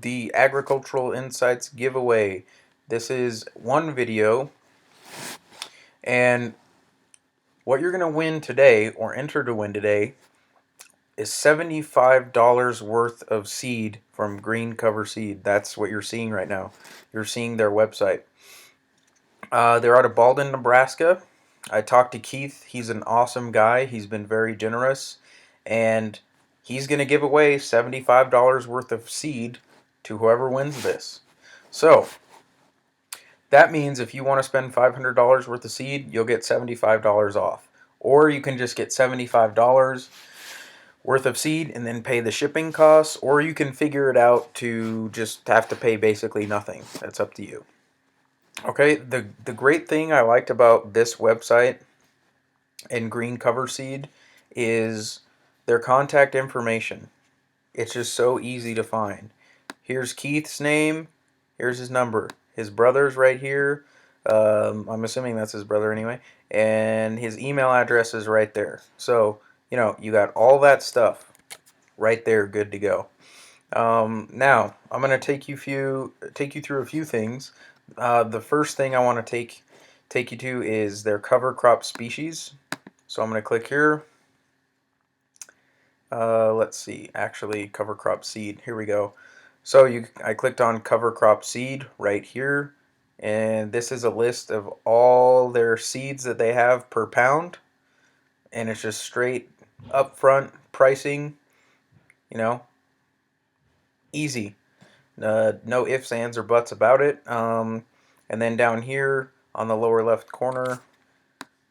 The Agricultural Insights giveaway. This is one video, and what you're going to win today, or enter to win today, is $75 worth of seed from Green Cover Seed. That's what you're seeing right now. You're seeing their website. They're out of Baldwin, Nebraska. I talked to Keith. He's an awesome guy. He's been very generous, and he's going to give away $75 worth of seed to whoever wins this. So, that means if you want to spend $500 worth of seed, you'll get $75 off. Or you can just get $75 worth of seed and then pay the shipping costs, or you can figure it out to just have to pay basically nothing. That's up to you. Okay, the great thing I liked about this website and Green Cover Seed is their contact information. It's just so easy to find. Here's Keith's name. Here's his number. His brother's right here. I'm assuming that's his brother anyway. And his email address is right there. So, you got all that stuff right there, good to go. Now, I'm going to take you through a few things. The first thing I want to take you to is their cover crop species. So I'm going to click here. Let's see, actually cover crop seed. Here we go. So I clicked on cover crop seed right here, and this is a list of all their seeds that they have per pound, and it's just straight upfront pricing, easy. No ifs, ands, or buts about it. And then down here on the lower left corner,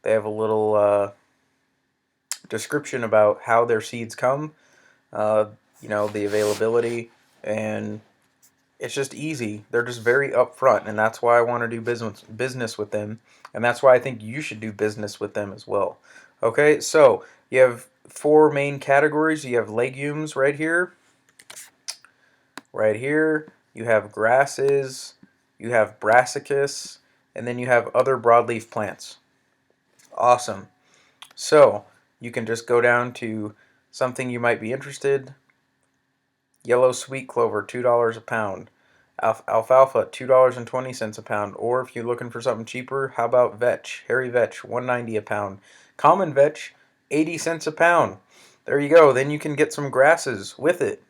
they have a little description about how their seeds come, the availability, and it's just easy. They're just very upfront, and that's why I want to do business with them, and that's why I think you should do business with them as well. Okay, so you have four main categories. You have legumes right here. Right here, you have grasses, you have brassicas, and then you have other broadleaf plants. Awesome. So you can just go down to something you might be interested. Yellow sweet clover, $2 a pound. Alfalfa, $2.20 a pound. Or if you're looking for something cheaper, how about vetch? Hairy vetch, $1.90 a pound. Common vetch, 80 cents a pound. There you go. Then you can get some grasses with it.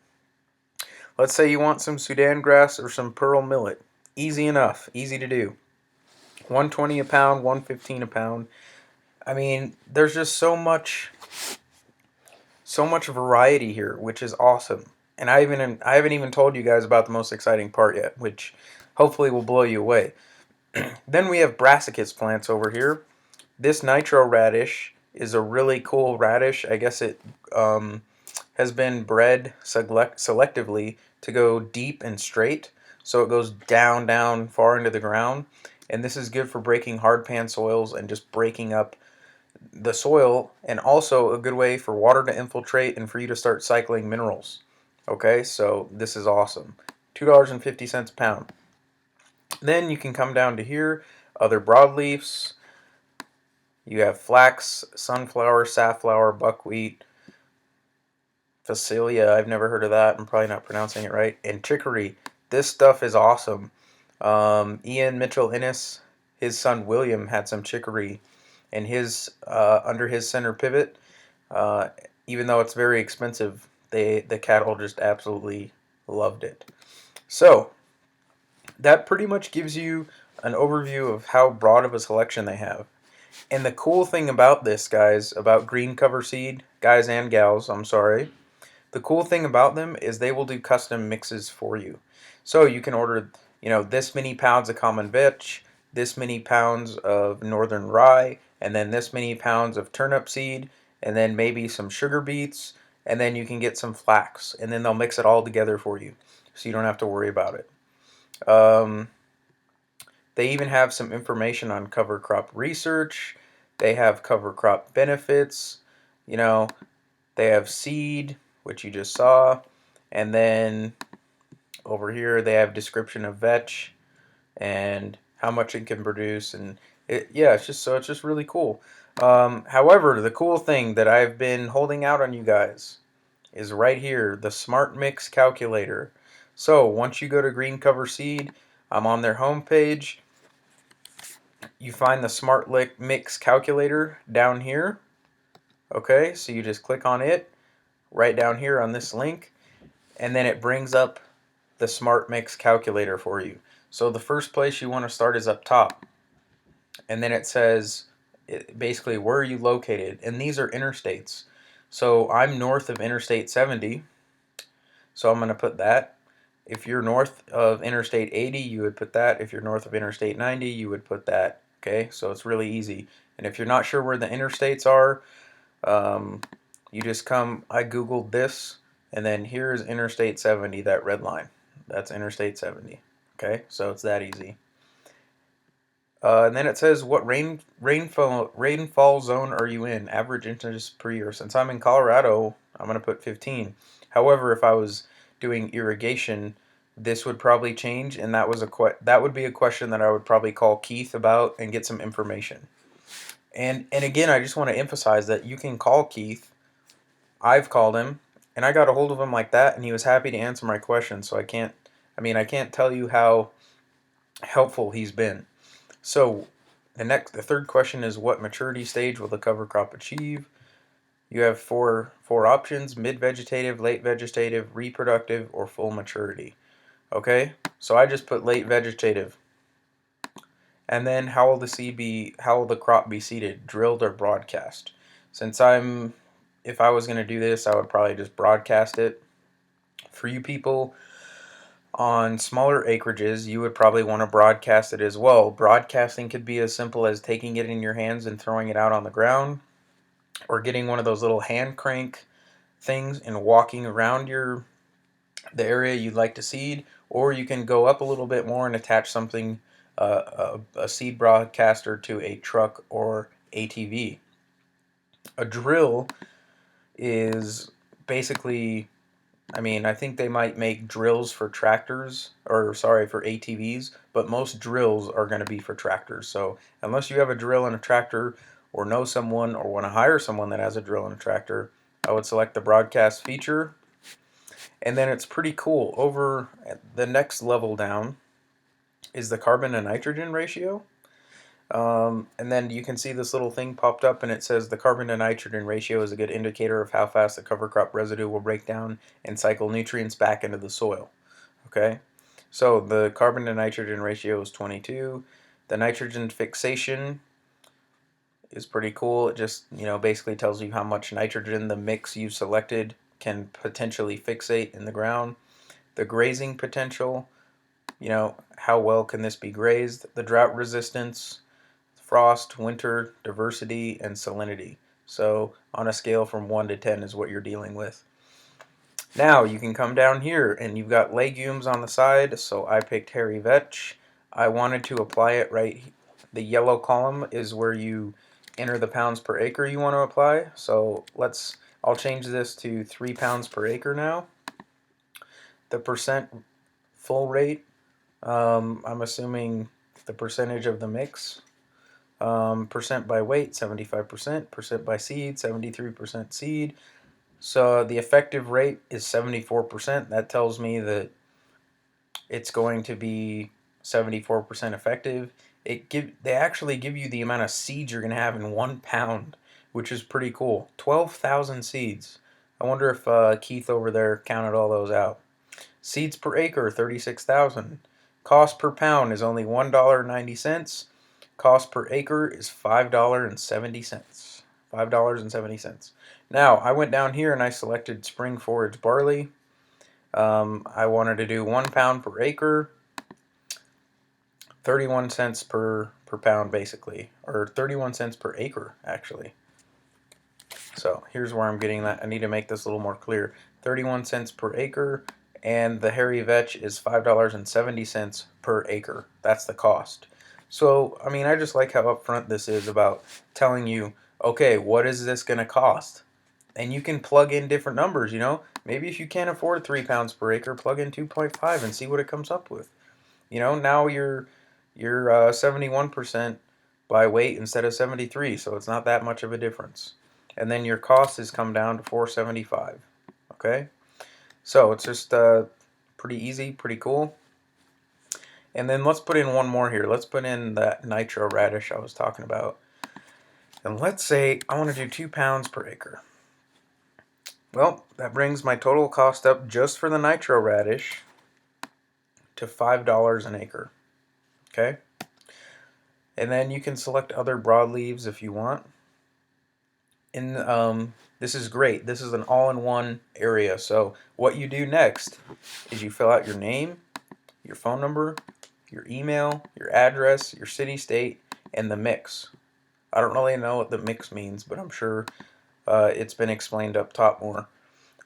Let's say you want some Sudan grass or some pearl millet. Easy enough. Easy to do. 120 a pound, 115 a pound. I mean, there's just so much variety here, which is awesome. And I haven't even told you guys about the most exciting part yet, which hopefully will blow you away. Then we have brassicas plants over here. This nitro radish is a really cool radish. I guess it has been bred selectively to go deep and straight, so it goes down far into the ground. And this is good for breaking hard pan soils and just breaking up the soil, and also a good way for water to infiltrate and for you to start cycling minerals. Okay, so this is awesome. $2.50 a pound. Then you can come down to here, other broadleafs. You have flax, sunflower, safflower, buckwheat, Phacelia, I've never heard of that. I'm probably not pronouncing it right. And chicory. This stuff is awesome. Ian Mitchell Innes, his son William had some chicory, and his under his center pivot. Even though it's very expensive, the cattle just absolutely loved it. So that pretty much gives you an overview of how broad of a selection they have. And the cool thing about this, guys, about Green Cover Seed, guys and gals, I'm sorry, the cool thing about them is they will do custom mixes for you. So you can order, this many pounds of common vetch, this many pounds of northern rye, and then this many pounds of turnip seed, and then maybe some sugar beets, and then you can get some flax, and then they'll mix it all together for you, so you don't have to worry about it. They even have some information on cover crop research. They have cover crop benefits. They have seed, which you just saw, and then over here they have description of vetch and how much it can produce, and it's just really cool. However, the cool thing that I've been holding out on you guys is right here, the Smart Mix calculator. So once you go to Green Cover Seed, I'm on their homepage. You find the Smart Mix Calculator down here. Okay, so you just click on it right down here on this link, and then it brings up the Smart Mix Calculator for you. So the first place you want to start is up top, and then it says basically where are you located, and these are interstates. So I'm north of Interstate 70, so I'm going to put that. If you're north of Interstate 80, you would put that. If you're north of Interstate 90, you would put that. Okay, so it's really easy. And if you're not sure where the interstates are, you just I Googled this, and then here's Interstate 70, that red line. That's Interstate 70. Okay, so it's that easy. And then it says what rainfall zone are you in? Average inches per year. Since I'm in Colorado, I'm going to put 15. However, if I was doing irrigation, this would probably change, and that would be a question that I would probably call Keith about and get some information. And again, I just want to emphasize that you can call Keith. I've called him, and I got a hold of him like that, and he was happy to answer my questions. So I can't tell you how helpful he's been. So the third question is, what maturity stage will the cover crop achieve? You have four options: mid-vegetative, late vegetative, reproductive, or full maturity. Okay, so I just put late vegetative. And then how will the crop be seeded, drilled or broadcast? If I was going to do this, I would probably just broadcast it. For you people on smaller acreages, you would probably want to broadcast it as well. Broadcasting could be as simple as taking it in your hands and throwing it out on the ground, or getting one of those little hand crank things and walking around the area you'd like to seed, or you can go up a little bit more and attach something, a seed broadcaster to a truck or ATV. A drill is basically, I think they might make drills for tractors, or sorry, for ATVs, but most drills are going to be for tractors. So unless you have a drill and a tractor, or know someone, or want to hire someone that has a drill and a tractor, I would select the broadcast feature. And then it's pretty cool. Over the next level down is the carbon to nitrogen ratio. And then you can see this little thing popped up, and it says the carbon to nitrogen ratio is a good indicator of how fast the cover crop residue will break down and cycle nutrients back into the soil. Okay, so the carbon to nitrogen ratio is 22. The nitrogen fixation is pretty cool. It just, basically tells you how much nitrogen the mix you selected can potentially fixate in the ground. The grazing potential, how well can this be grazed? The drought resistance, frost, winter, diversity, and salinity. So on a scale from 1 to 10 is what you're dealing with. Now you can come down here and you've got legumes on the side, so I picked hairy vetch. I wanted to apply it right. The yellow column is where you enter the pounds per acre you want to apply. So I'll change this to 3 pounds per acre now. The percent full rate, I'm assuming the percentage of the mix. Percent by weight, 75%. Percent by seed, 73% seed. So the effective rate is 74%. That tells me that it's going to be 74% effective. They actually give you the amount of seeds you're going to have in 1 pound, which is pretty cool. 12,000 seeds. I wonder if Keith over there counted all those out. Seeds per acre, 36,000. Cost per pound is only $1.90. Cost per acre is $5.70. $5.70. Now, I went down here and I selected spring forage barley. I wanted to do 1 pound per acre, 31 cents per pound basically, or 31 cents per acre actually. So here's where I'm getting that. I need to make this a little more clear. 31 cents per acre, and the hairy vetch is $5.70 per acre. That's the cost. So, I just like how upfront this is about telling you, okay, what is this going to cost? And you can plug in different numbers, Maybe if you can't afford 3 pounds per acre, plug in 2.5 and see what it comes up with. Now you're 71% by weight instead of 73, so it's not that much of a difference. And then your cost has come down to $4.75. Okay, so it's just pretty easy, pretty cool. And then let's put in one more here. Let's put in that nitro radish I was talking about. And let's say I want to do 2 pounds per acre. Well, that brings my total cost up just for the nitro radish to $5 an acre. Okay? And then you can select other broadleaves if you want. This is great. This is an all-in-one area. So what you do next is you fill out your name, your phone number, your email, your address, your city, state, and the mix. I don't really know what the mix means, but I'm sure it's been explained up top more.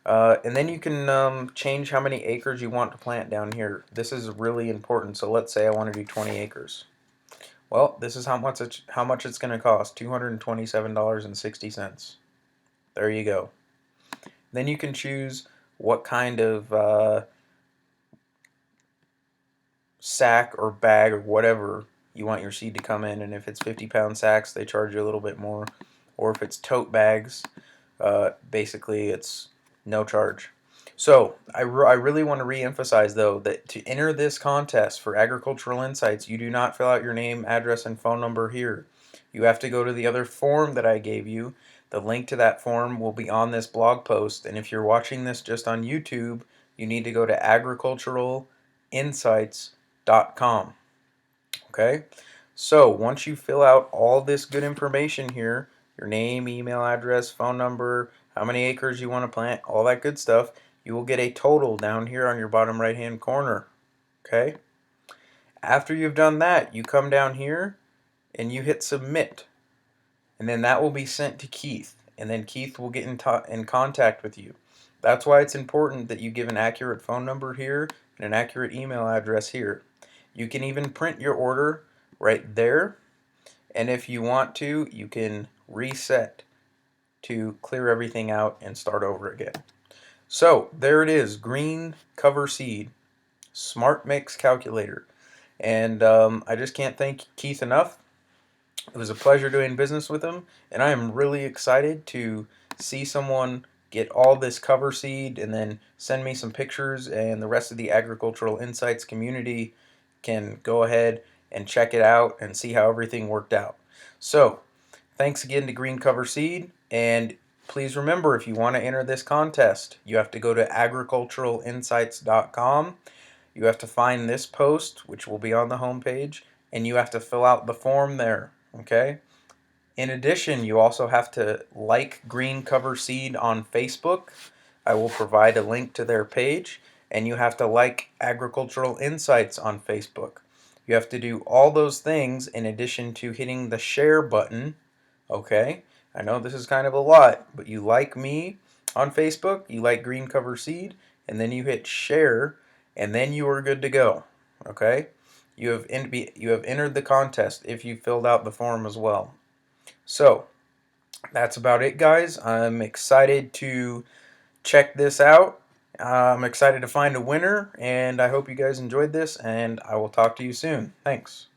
And then you can change how many acres you want to plant down here. This is really important. So let's say I want to do 20 acres. Well, this is how much it's going to cost, $227.60. There you go. Then you can choose what kind of sack or bag or whatever you want your seed to come in. And if it's 50-pound sacks, they charge you a little bit more. Or if it's tote bags, basically it's no charge. So I really want to re-emphasize, though, that to enter this contest for Agricultural Insights, you do not fill out your name, address, and phone number here. You have to go to the other form that I gave you. The link to that form will be on this blog post. And if you're watching this just on YouTube, you need to go to agriculturalinsights.com. Okay? So once you fill out all this good information here, your name, email address, phone number, how many acres you want to plant, all that good stuff, you will get a total down here on your bottom right hand corner. Okay? After you've done that, you come down here and you hit submit. And then that will be sent to Keith. And then Keith will get in contact with you. That's why it's important that you give an accurate phone number here and an accurate email address here. You can even print your order right there. And if you want to, you can reset to clear everything out and start over again. So there it is, Green Cover Seed, Smart Mix Calculator. And I just can't thank Keith enough. It was a pleasure doing business with him, and I am really excited to see someone get all this cover seed and then send me some pictures, and the rest of the Agricultural Insights community can go ahead and check it out and see how everything worked out. So thanks again to Green Cover Seed, and please remember, if you want to enter this contest, you have to go to agriculturalinsights.com. You have to find this post, which will be on the homepage, and you have to fill out the form there. Okay? In addition, you also have to like Green Cover Seed on Facebook. I will provide a link to their page, and you have to like Agricultural Insights on Facebook. You have to do all those things in addition to hitting the share button. Okay? I know this is kind of a lot, but you like me on Facebook, you like Green Cover Seed, and then you hit share, and then you are good to go. Okay? You have entered the contest if you filled out the form as well. So that's about it, guys. I'm excited to check this out. I'm excited to find a winner, and I hope you guys enjoyed this, and I will talk to you soon. Thanks.